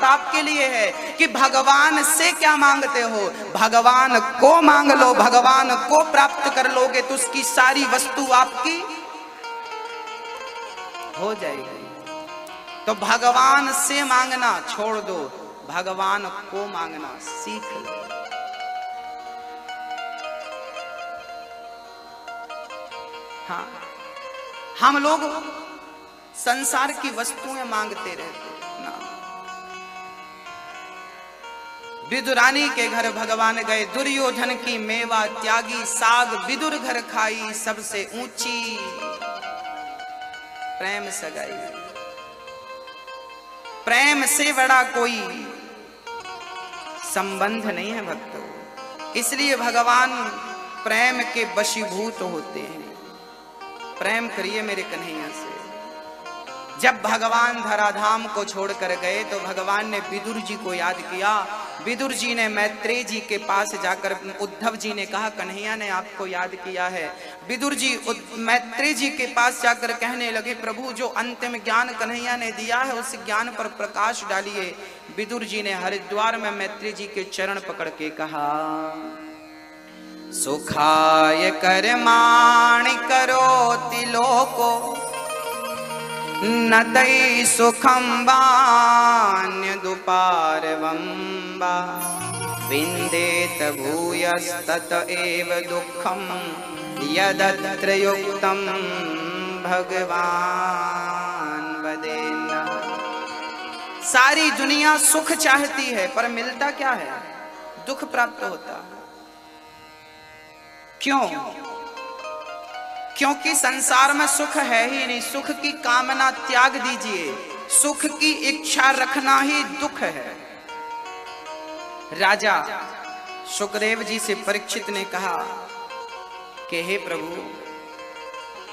बात आपके लिए है कि भगवान से क्या मांगते हो, भगवान को मांग लो, भगवान को प्राप्त कर लोगे तो उसकी सारी वस्तु आपकी हो जाएगी। तो भगवान से मांगना छोड़ दो, भगवान को मांगना सीख लो। हाँ, हम लोग संसार की वस्तुएं मांगते रहते ना। विदुरानी के घर भगवान गए, दुर्योधन की मेवा त्यागी, साग विदुर घर खाई, सबसे ऊंची प्रेम सगाई। प्रेम से बड़ा कोई संबंध नहीं है भक्तों, इसलिए भगवान प्रेम के वशीभूत होते हैं। प्रेम करिए मेरे कन्हैया से। जब भगवान धराधाम को छोड़कर गए तो भगवान ने विदुर जी को याद किया। विदुर जी ने मैत्रेय जी के पास जाकर, उद्धव जी ने कहा कन्हैया ने आपको याद किया है। विदुर जी मैत्रेय जी के पास जाकर कहने लगे, प्रभु जो अंतिम ज्ञान कन्हैया ने दिया है उस ज्ञान पर प्रकाश डालिए। विदुर जी ने हरिद्वार में मैत्रेय जी के चरण पकड़ के कहा, सुखाय कर्माणि करोति लोको न तै सुखं वान्यदुपारवं वा विन्देत भूयस्तत एव दुःखं यदत्र युक्तं भगवान वदेन्न। सारी दुनिया सुख चाहती है पर मिलता क्या है? दुख प्राप्त होता है। क्यों? क्योंकि संसार में सुख है ही नहीं। सुख की कामना त्याग दीजिए, सुख की इच्छा रखना ही दुख है। राजा सुखदेव जी से परीक्षित ने कहा कि हे प्रभु,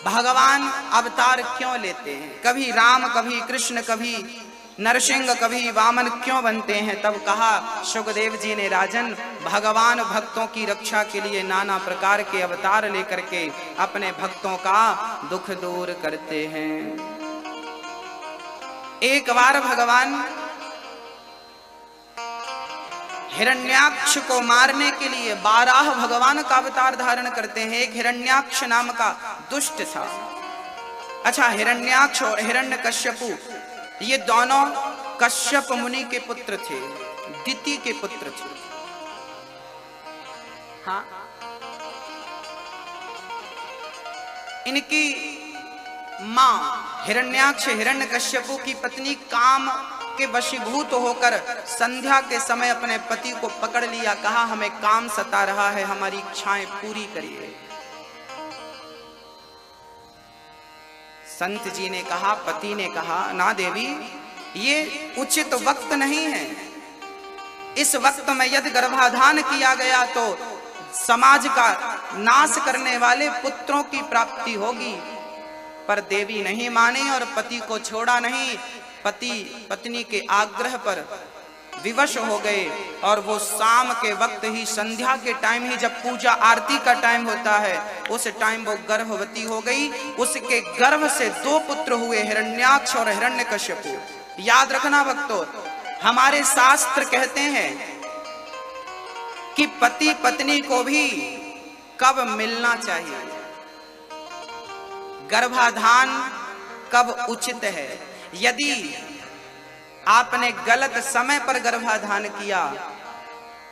भगवान अवतार क्यों लेते हैं? कभी राम, कभी कृष्ण, कभी नरसिंह, कभी वामन क्यों बनते हैं? तब कहा सुखदेव जी ने, राजन भगवान भक्तों की रक्षा के लिए नाना प्रकार के अवतार लेकर के अपने भक्तों का दुख दूर करते हैं। एक बार भगवान हिरण्याक्ष को मारने के लिए 12 भगवान का अवतार धारण करते हैं। एक हिरण्याक्ष नाम का दुष्ट था। अच्छा, हिरण्याक्ष और हिरण्यकश्यपु ये दोनों कश्यप मुनि के पुत्र थे, दिति के पुत्र थे। हाँ, इनकी मां हिरण्याक्ष हिरण्यकश्यपु की पत्नी काम के वशीभूत होकर संध्या के समय अपने पति को पकड़ लिया। कहा हमें काम सता रहा है, हमारी इच्छाएं पूरी करिए। संत जी ने कहा, पति ने कहा, ना देवी, ये उचित वक्त नहीं है। इस वक्त में यदि गर्भाधान किया गया तो समाज का नाश करने वाले पुत्रों की प्राप्ति होगी। पर देवी नहीं मानी और पति को छोड़ा नहीं। पति पत्नी के आग्रह पर विवश हो गए और वो शाम के वक्त ही, संध्या के टाइम ही, जब पूजा आरती का टाइम होता है, उस टाइम वो गर्भवती हो गई। उसके गर्भ से 2 पुत्र हुए, हिरण्याक्ष और हिरण्यकश्यपु। याद रखना भक्तों, हमारे शास्त्र कहते हैं कि पति पत्नी को भी कब मिलना चाहिए, गर्भाधान कब उचित है। यदि आपने गलत समय पर गर्भाधान किया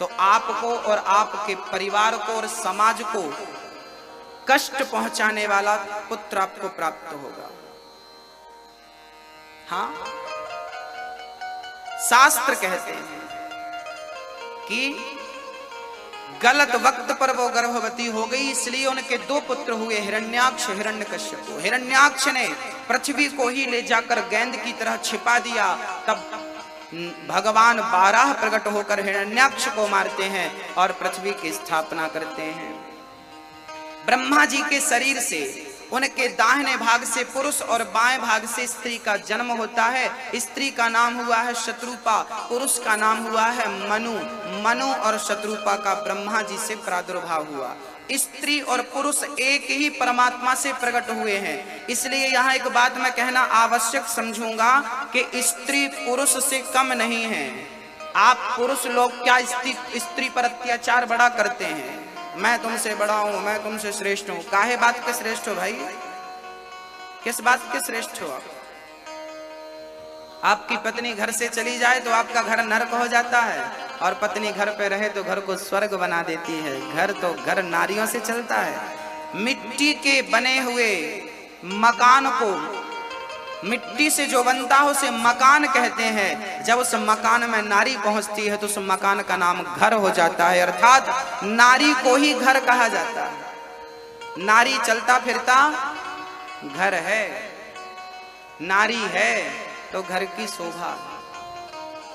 तो आपको और आपके परिवार को और समाज को कष्ट पहुंचाने वाला पुत्र आपको प्राप्त होगा। हाँ, शास्त्र कहते हैं कि गलत वक्त पर वो गर्भवती हो गई, इसलिए उनके 2 पुत्र हुए, हिरण्याक्ष हिरण्यकश्यपु। हिरण्याक्ष ने पृथ्वी को ही ले जाकर गेंद की तरह छिपा दिया। तब भगवान 12 प्रकट होकर हिरण्याक्ष को मारते हैं और पृथ्वी की स्थापना करते हैं। ब्रह्मा जी के शरीर से, उनके दाहिने भाग से पुरुष और बाएं भाग से स्त्री का जन्म होता है। स्त्री का नाम हुआ है शत्रुपा, पुरुष का नाम हुआ है मनु। मनु और शत्रुपा का ब्रह्मा जी से प्रादुर्भाव हुआ। स्त्री और पुरुष एक ही परमात्मा से प्रकट हुए हैं। इसलिए यहाँ एक बात मैं कहना आवश्यक समझूंगा कि स्त्री पुरुष से कम नहीं है। आप पुरुष लोग क्या स्त्री पर अत्याचार बड़ा करते हैं, मैं तुमसे बड़ा हूं, मैं तुमसे श्रेष्ठ हूं। काहे बात के श्रेष्ठ हो भाई, किस बात के श्रेष्ठ हो आप? आपकी पत्नी घर से चली जाए तो आपका घर नरक हो जाता है, और पत्नी घर पे रहे तो घर को स्वर्ग बना देती है। घर तो घर नारियों से चलता है। मिट्टी के बने हुए मकान को, मिट्टी से जो बनता है उसे मकान कहते हैं। जब उस मकान में नारी पहुंचती है तो उस मकान का नाम घर हो जाता है, अर्थात नारी को ही घर कहा जाता है। नारी चलता फिरता घर है, नारी है तो घर की शोभा।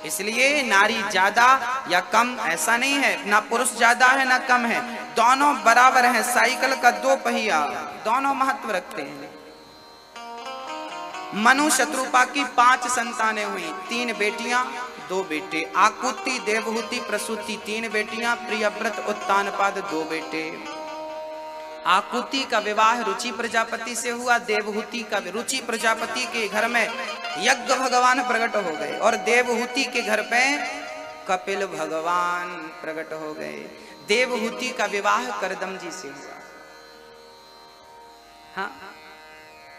इसलिए नारी ज्यादा या कम ऐसा नहीं है, ना पुरुष ज्यादा है ना कम है, दोनों बराबर हैं। साइकिल का दो पहिया, दोनों महत्व रखते हैं। मनु शत्रुपा की 5 संतानें हुई, 3 बेटियां 2 बेटे। आकुति देवहूति प्रसूति 3 बेटियां, प्रियव्रत उत्तानपाद 2 बेटे। आकुति का विवाह रुचि प्रजापति से हुआ, देवहूति का रुचि प्रजापति के घर में यज्ञ भगवान प्रकट हो गए, और देवहूति के घर पे कपिल भगवान प्रकट हो गए। देवहूति का विवाह करदम जी से हुआ। हाँ,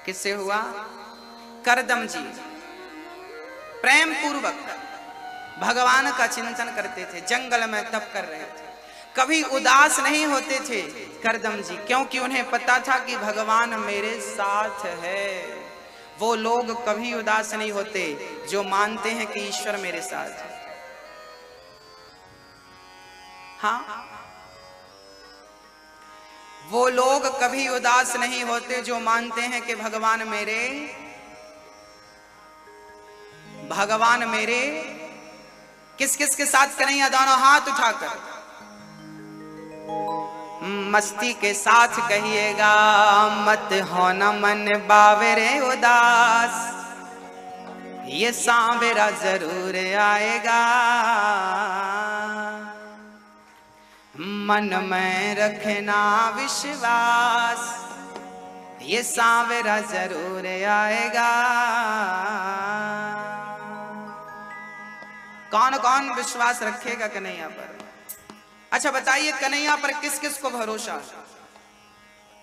किससे हुआ? करदम जी प्रेम पूर्वक भगवान का चिंतन करते थे, जंगल में तप कर रहे थे, कभी उदास नहीं होते थे करदम जी, क्योंकि उन्हें पता था कि भगवान मेरे साथ है। वो लोग कभी उदास नहीं होते जो मानते हैं कि ईश्वर मेरे साथ है। हाँ, वो लोग कभी उदास नहीं होते जो मानते हैं कि भगवान मेरे किस किस के साथ कन्हैया? दोनों हाथ उठाकर मस्ती के साथ कहिएगा, मत हो न मन बावरे उदास, ये सांवरा जरूर आएगा। मन में रखना विश्वास, ये सांवरा जरूर आएगा। कौन कौन विश्वास रखेगा कन्हैया पर? अच्छा बताइए, कन्हैया पर किस किस को भरोसा?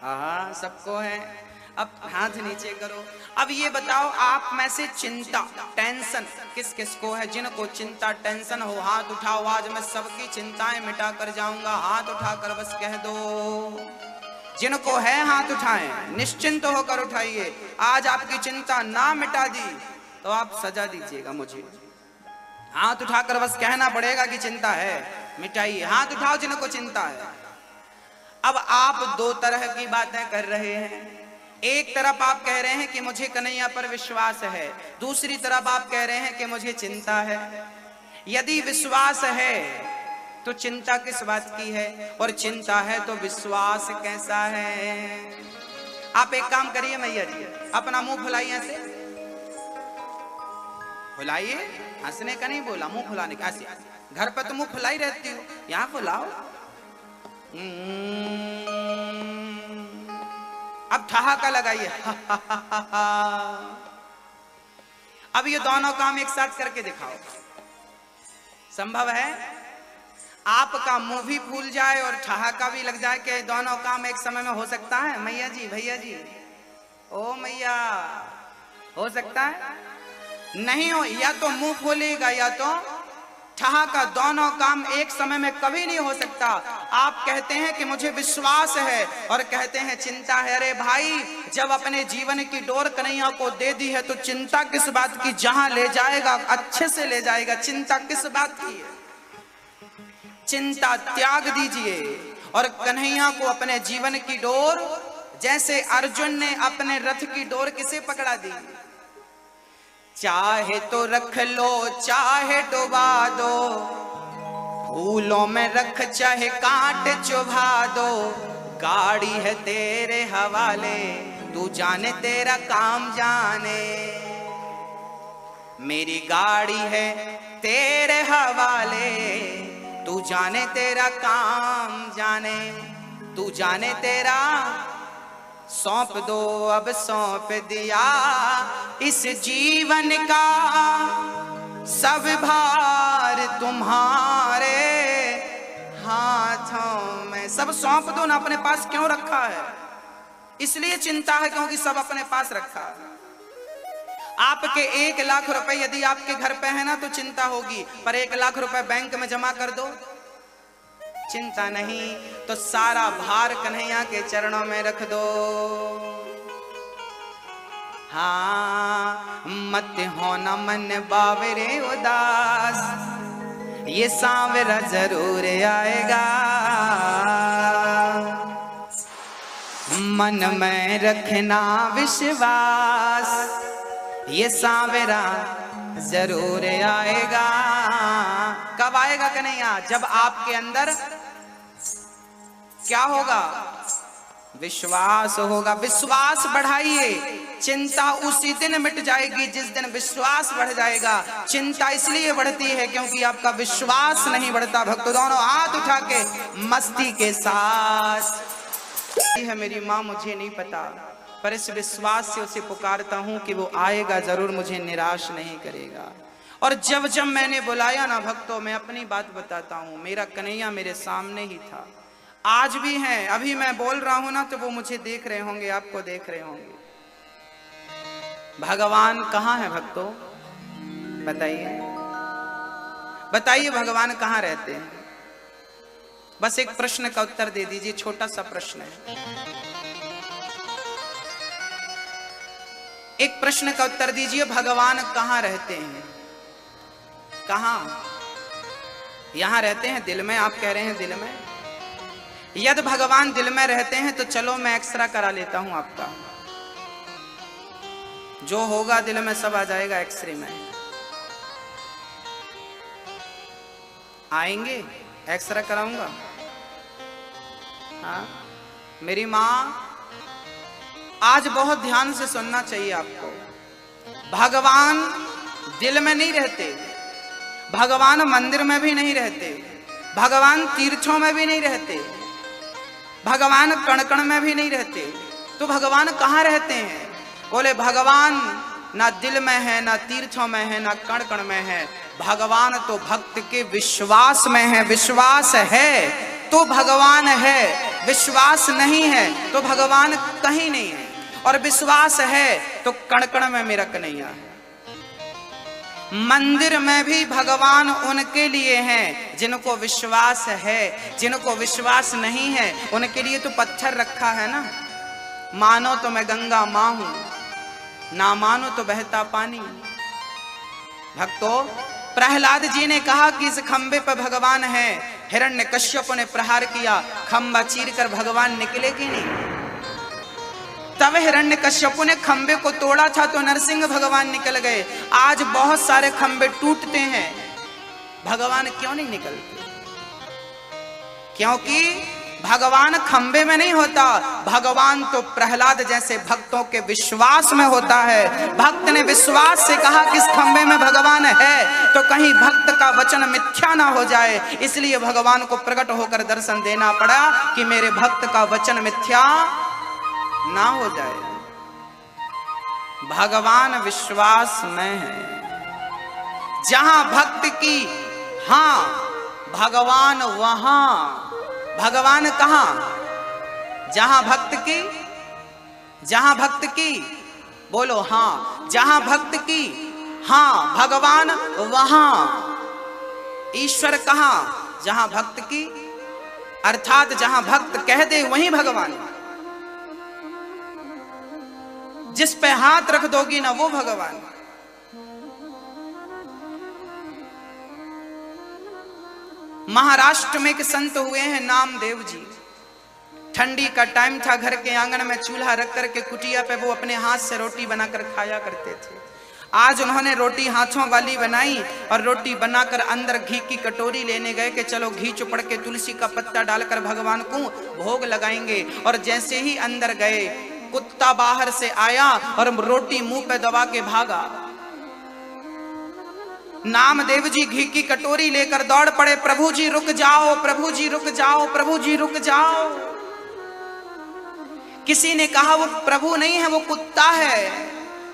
हाँ, सबको है। अब हाथ नीचे करो। अब ये बताओ, आप में से चिंता टेंशन किस किस को है? जिनको चिंता टेंशन हो हाथ उठाओ। आज मैं सबकी चिंताएं मिटा कर जाऊंगा, हाथ उठाकर बस कह दो। जिनको है हाथ उठाएं, निश्चिंत होकर उठाइए। आज आपकी चिंता ना मिटा दी तो आप सजा दीजिएगा मुझे। हाथ उठाकर बस कहना पड़ेगा कि चिंता है, मिटाइए। हाथ उठाओ जिनको चिंता है। अब आप 2 तरह की बातें कर रहे हैं। एक तरफ आप कह रहे हैं कि मुझे कन्हैया पर विश्वास है, दूसरी तरफ आप कह रहे हैं कि मुझे चिंता है। यदि विश्वास है तो चिंता किस बात की है, और चिंता है तो विश्वास कैसा है? आप एक काम करिए मैया जी, अपना मुंह फुलाइए, ऐसे फुलाइए। हंसने का नहीं बोला, मुंह फुलाने का। ऐसे घर पर तो मुंह फुलाई रहती हो, यहां फुलाओ। अब ठहाका लगाइए। अब ये दोनों काम एक साथ करके दिखाओ। संभव है आपका मुंह भी फूल जाए और ठहाका भी लग जाए? कि दोनों काम एक समय में हो सकता है? मैया जी, भैया जी, ओ मैया, हो सकता है? नहीं हो। या तो मुंह खोलेगा या तो ठहाका, दोनों काम एक समय में कभी नहीं हो सकता। आप कहते हैं कि मुझे विश्वास है और कहते हैं चिंता है। अरे भाई, जब अपने जीवन की डोर कन्हैया को दे दी है तो चिंता किस बात की? जहां ले जाएगा अच्छे से ले जाएगा, चिंता किस बात की है? चिंता त्याग दीजिए और कन्हैया को अपने जीवन की डोर, जैसे अर्जुन ने अपने रथ की डोर किसे पकड़ा दी? चाहे तो रख लो, चाहे डुबा दो, फूलों में रख चाहे कांट चुभा दो। गाड़ी है तेरे हवाले, तू जाने तेरा काम जाने। मेरी गाड़ी है तेरे हवाले, तू जाने तेरा काम जाने। तू जाने तेरा सौंप दो अब सौंप दिया इस जीवन का सब भार तुम्हारे हाथों में। सब सौंप दो ना, अपने पास क्यों रखा है? इसलिए चिंता है क्योंकि सब अपने पास रखा है। आपके 1 लाख रुपए यदि आपके घर पे है ना तो चिंता होगी, पर 1 लाख रुपए बैंक में जमा कर दो, चिंता नहीं। तो सारा भार कन्हैया के चरणों में रख दो। हाँ, मत होना मन बावरे उदास, ये सांवरा जरूर आएगा। मन में रखना विश्वास, ये सांवरा जरूर आएगा। कब आएगा कन्हैया? जब आपके अंदर क्या होगा? विश्वास होगा। विश्वास बढ़ाइए, चिंता उसी दिन मिट जाएगी जिस दिन विश्वास बढ़ जाएगा। चिंता इसलिए बढ़ती है क्योंकि आपका विश्वास नहीं बढ़ता। भक्तों दोनों हाथ उठा के मस्ती के साथ है मेरी माँ मुझे नहीं पता, पर इस विश्वास से उसे पुकारता हूं कि वो आएगा जरूर, मुझे निराश नहीं करेगा। और जब जब मैंने बुलाया ना भक्तों, मैं अपनी बात बताता हूं, मेरा कन्हैया मेरे सामने ही था, आज भी हैं। अभी मैं बोल रहा हूं ना तो वो मुझे देख रहे होंगे, आपको देख रहे होंगे। भगवान कहाँ है भक्तों? बताइए बताइए, भगवान कहाँ रहते हैं? बस एक प्रश्न का उत्तर दे दीजिए, छोटा सा प्रश्न है। एक प्रश्न का उत्तर दीजिए, भगवान कहाँ रहते हैं? कहाँ? यहां रहते हैं दिल में। आप कह रहे हैं दिल में। यदि भगवान दिल में रहते हैं तो चलो मैं एक्सरा करा लेता हूं आपका, जो होगा दिल में सब आ जाएगा एक्सरे में। आएंगे? एक्सरा कराऊंगा। हाँ, मेरी माँ आज बहुत ध्यान से सुनना चाहिए आपको। भगवान दिल में नहीं रहते, भगवान मंदिर में भी नहीं रहते, भगवान तीर्थों में भी नहीं रहते, भगवान कण कण में भी नहीं रहते। तो भगवान कहाँ रहते हैं? बोले भगवान ना दिल में है, ना तीर्थों में है, ना कण कण में है। भगवान तो भक्त के विश्वास में है। विश्वास है तो भगवान है, विश्वास नहीं है तो भगवान कहीं नहीं है। और विश्वास है तो कण कण में मेरा कन्हैया है। मंदिर में भी भगवान उनके लिए हैं जिनको विश्वास है, जिनको विश्वास नहीं है उनके लिए तो पत्थर रखा है ना। मानो तो मैं गंगा माँ हूं, ना मानो तो बहता पानी। भक्तों, प्रहलाद जी ने कहा कि इस खंबे पर भगवान है। हिरण्यकश्यप ने प्रहार किया, खंबा चीरकर भगवान निकले कि नहीं? तब हिरण्यकश्यप ने खंबे को तोड़ा था तो नरसिंह भगवान निकल गए। आज बहुत सारे खंबे टूटते हैं, भगवान क्यों नहीं निकलते? क्योंकि भगवान खंबे में नहीं होता, भगवान तो प्रहलाद जैसे भक्तों के विश्वास में होता है। भक्त ने विश्वास से कहा कि इस खंबे में भगवान है, तो कहीं भक्त का वचन मिथ्या ना हो जाए, इसलिए भगवान को प्रकट होकर दर्शन देना पड़ा कि मेरे भक्त का वचन मिथ्या ना हो जाए। भगवान विश्वास में है। जहां भक्त की हां, भगवान वहां। भगवान कहां? जहां भक्त की, जहां भक्त की, बोलो हां, जहां भक्त की हां, भगवान वहां। ईश्वर कहां? जहां भक्त की, अर्थात जहां भक्त कह दे वहीं भगवान। जिस पे हाथ रख दोगी ना वो भगवान। महाराष्ट्र में एक संत हुए हैं नामदेव जी। ठंडी का टाइम था, घर के आंगन में चूल्हा रख करके कुटिया पे वो अपने हाथ से रोटी बनाकर खाया करते थे। आज उन्होंने रोटी हाथों वाली बनाई और रोटी बनाकर अंदर घी की कटोरी लेने गए कि चलो घी चुपड़ के तुलसी का पत्ता डालकर भगवान को भोग लगाएंगे। और जैसे ही अंदर गए, कुत्ता बाहर से आया और रोटी मुंह पे दबा के भागा। नामदेव जी घी की कटोरी लेकर दौड़ पड़े, प्रभु जी रुक जाओ, प्रभु जी रुक जाओ, प्रभु जी रुक जाओ। किसी ने कहा वो प्रभु नहीं है, वो कुत्ता है।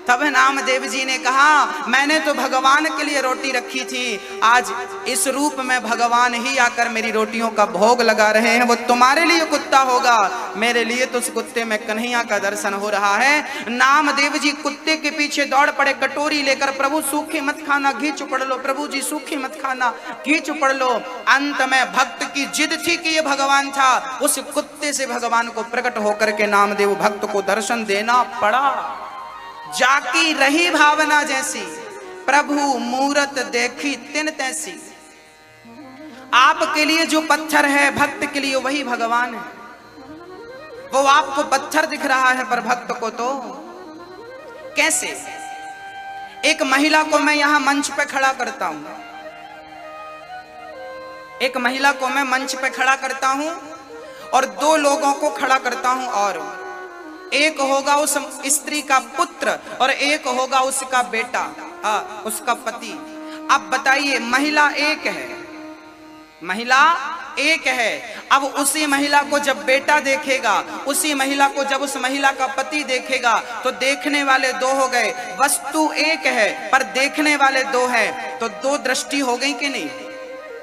तब नामदेव जी ने कहा मैंने तो भगवान के लिए रोटी रखी थी, आज इस रूप में भगवान ही आकर मेरी रोटियों का भोग लगा रहे हैं। वो तुम्हारे लिए कुत्ता होगा, मेरे लिए तो उस कुत्ते में कन्हैया का दर्शन हो रहा है। नामदेव जी कुत्ते के पीछे दौड़ पड़े, कटोरी लेकर, प्रभु सूखी मत खाना, घी चुपड़ लो, प्रभु जी सूखी मत खाना, घी चुपड़ लो। अंत में भक्त की जिद थी कि ये भगवान था, उस कुत्ते से भगवान को प्रकट होकर के नामदेव भक्त को दर्शन देना पड़ा। जाकी रही भावना जैसी, प्रभु मूरत देखी तिन तैसी। आपके लिए जो पत्थर है, भक्त के लिए वही भगवान है। वो आपको पत्थर दिख रहा है, पर भक्त को तो कैसे? एक महिला को मैं यहां मंच पे खड़ा करता हूं, एक महिला को मैं मंच पे खड़ा करता हूं और दो लोगों को खड़ा करता हूं, और एक होगा उस स्त्री का पुत्र और एक होगा उसका बेटा, उसका पति। अब बताइए, महिला एक है, महिला एक है। अब उसी महिला को जब बेटा देखेगा, उसी महिला को जब उस महिला का पति देखेगा, तो देखने वाले दो हो गए। वस्तु एक है पर देखने वाले दो हैं, तो दो दृष्टि हो गई कि नहीं?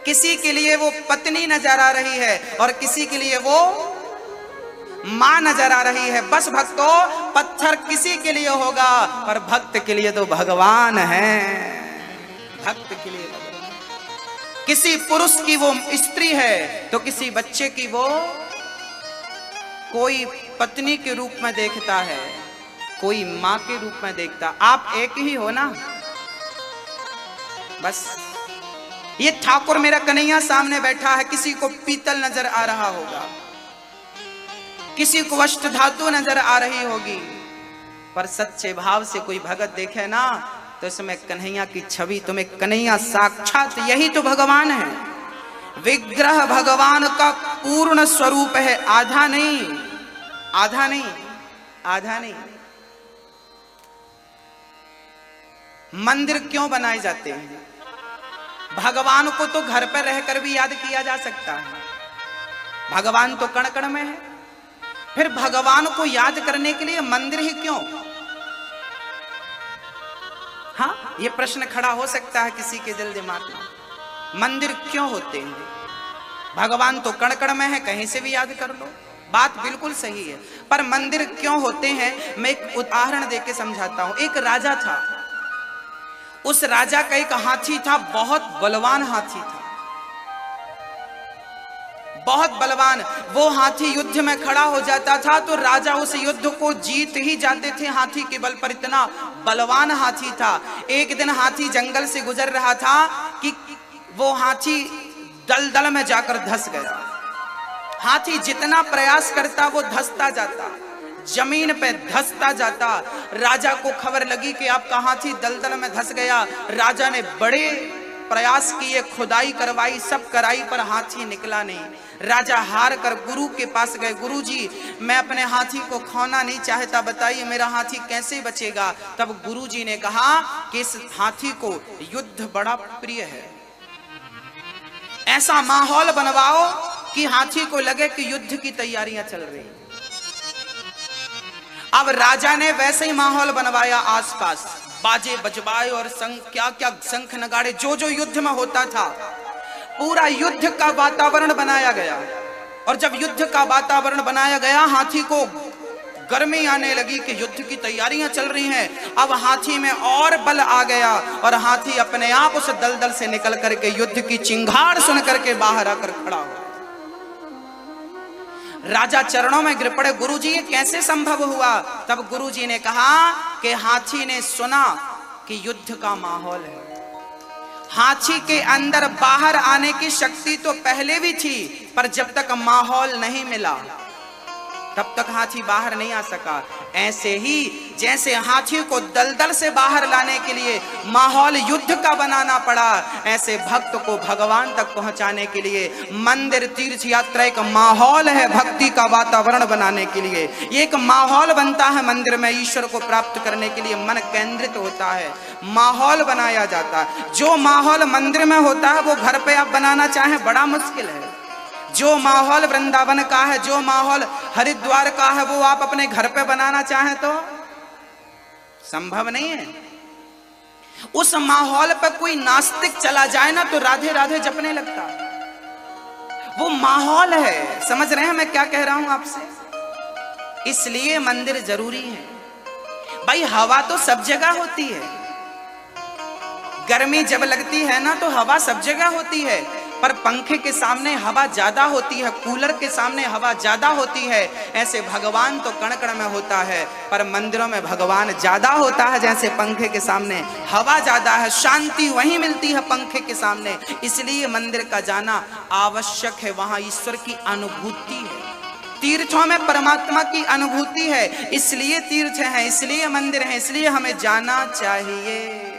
किसी के लिए वो पत्नी नजर आ रही है और किसी के लिए वो मां नजर आ रही है। बस भक्तों, पत्थर किसी के लिए होगा और भक्त के लिए तो भगवान है। भक्त के लिए भगवान। किसी पुरुष की वो स्त्री है तो किसी बच्चे की वो कोई पत्नी के रूप में देखता है, कोई मां के रूप में देखता। आप एक ही हो ना। बस ये ठाकुर मेरा कन्हैया सामने बैठा है, किसी को पीतल नजर आ रहा होगा, किसी को अष्ट धातु नजर आ रही होगी, पर सच्चे भाव से कोई भगत देखे ना तो इसमें कन्हैया की छवि, तुम्हें कन्हैया साक्षात यही तो भगवान है। विग्रह भगवान का पूर्ण स्वरूप है, आधा नहीं, आधा नहीं, आधा नहीं। मंदिर क्यों बनाए जाते हैं? भगवान को तो घर पर रहकर भी याद किया जा सकता है, भगवान तो कण कण में है। फिर भगवान को याद करने के लिए मंदिर ही क्यों? हाँ, ये प्रश्न खड़ा हो सकता है किसी के दिल दिमाग में, मंदिर क्यों होते हैं? भगवान तो कण कण में है, कहीं से भी याद कर लो, बात बिल्कुल सही है, पर मंदिर क्यों होते हैं? मैं एक उदाहरण देके समझाता हूं। एक राजा था, उस राजा का एक हाथी था, बहुत बलवान हाथी था, बहुत बलवान। वो हाथी युद्ध में खड़ा हो जाता था तो राजा उस युद्ध को जीत ही जाते थे, हाथी के बल पर, इतना बलवान हाथी था। एक दिन हाथी जंगल से गुजर रहा था कि वो हाथी दलदल में जाकर धंस गया। हाथी जितना प्रयास करता वो धंसता जाता, जमीन पे धंसता जाता। राजा को खबर लगी कि आपका हाथी दलदल में धंस गया। राजा ने बड़े प्रयास किए, खुदाई करवाई, सब कराई, पर हाथी निकला नहीं। राजा हार कर गुरु के पास गए, गुरु जी मैं अपने हाथी को खोना नहीं चाहता, बताइए मेरा हाथी कैसे बचेगा? तब गुरु जी ने कहा कि इस हाथी को युद्ध बड़ा प्रिय है, ऐसा माहौल बनवाओ कि हाथी को लगे कि युद्ध की तैयारियां चल रही हैं। अब राजा ने वैसे ही माहौल बनवाया, आसपास बाजे बजवाए और क्या क्या शंख नगाड़े, जो जो युद्ध में होता था पूरा युद्ध का वातावरण बनाया गया। और जब युद्ध का वातावरण बनाया गया, हाथी को गर्मी आने लगी कि युद्ध की तैयारियां चल रही हैं। अब हाथी में और बल आ गया और हाथी अपने आप उस दलदल से निकल करके युद्ध की चिंगार सुन करके बाहर आकर खड़ा हो। राजा चरणों में गिर पड़े, गुरुजी ये कैसे संभव हुआ? तब गुरुजी ने कहा कि हाथी ने सुना कि युद्ध का माहौल है। हाथी के अंदर बाहर आने की शक्ति तो पहले भी थी, पर जब तक माहौल नहीं मिला तब तक हाथी बाहर नहीं आ सका। ऐसे ही जैसे हाथी को दलदल से बाहर लाने के लिए माहौल युद्ध का बनाना पड़ा, ऐसे भक्त को भगवान तक पहुंचाने के लिए मंदिर तीर्थ यात्रा एक माहौल है, भक्ति का वातावरण बनाने के लिए। ये एक माहौल बनता है मंदिर में, ईश्वर को प्राप्त करने के लिए मन केंद्रित होता है, माहौल बनाया जाता है। जो माहौल मंदिर में होता है वो घर पे आप बनाना चाहें बड़ा मुश्किल है। जो माहौल वृंदावन का है, जो माहौल हरिद्वार का है वो आप अपने घर पे बनाना चाहें तो संभव नहीं है। उस माहौल पर कोई नास्तिक चला जाए ना तो राधे राधे जपने लगता। वो माहौल है, समझ रहे हैं मैं क्या कह रहा हूं आपसे। इसलिए मंदिर जरूरी है भाई। हवा तो सब जगह होती है, गर्मी जब लगती है ना तो हवा सब जगह होती है, पर पंखे के सामने हवा ज्यादा होती है, कूलर के सामने हवा ज्यादा होती है। ऐसे भगवान तो कण कण में होता है, पर मंदिरों में भगवान ज्यादा होता है। जैसे पंखे के सामने हवा ज्यादा है, शांति वहीं मिलती है पंखे के सामने। इसलिए मंदिर का जाना आवश्यक है, वहां ईश्वर की अनुभूति है। तीर्थों में परमात्मा की अनुभूति है, इसलिए तीर्थ हैं, इसलिए मंदिर हैं, इसलिए हमें जाना चाहिए।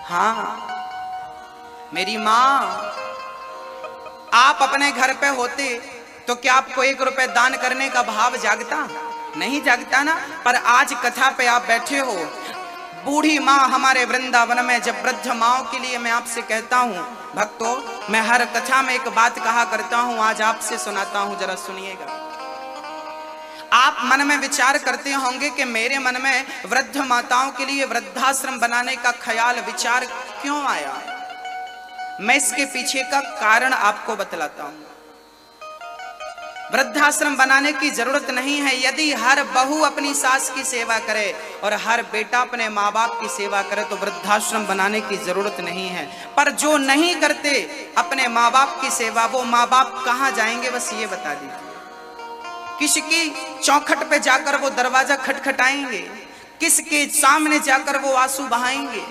हाँ मेरी माँ, आप अपने घर पे होते तो क्या आपको 1 रुपए दान करने का भाव जागता? नहीं जागता ना। पर आज कथा पे आप बैठे हो, बूढ़ी माँ हमारे वृंदावन में। जब वृद्ध माँओं के लिए मैं आपसे कहता हूँ भक्तों, मैं हर कथा में एक बात कहा करता हूँ, आज आपसे सुनाता हूँ, जरा सुनिएगा। आप मन में विचार करते होंगे कि मेरे मन में वृद्ध माताओं के लिए वृद्धाश्रम बनाने का ख्याल विचार क्यों आया। मैं इसके पीछे का कारण आपको बतलाता हूं। वृद्धाश्रम बनाने की जरूरत नहीं है यदि हर बहू अपनी सास की सेवा करे और हर बेटा अपने माँ बाप की सेवा करे तो वृद्धाश्रम बनाने की जरूरत नहीं है। पर जो नहीं करते अपने माँ बाप की सेवा, वो माँ बाप कहाँ जाएंगे बस ये बता दीजिए। किसकी चौखट पे जाकर वो दरवाजा खटखटाएंगे? किसके सामने जाकर वो आंसू बहाएंगे?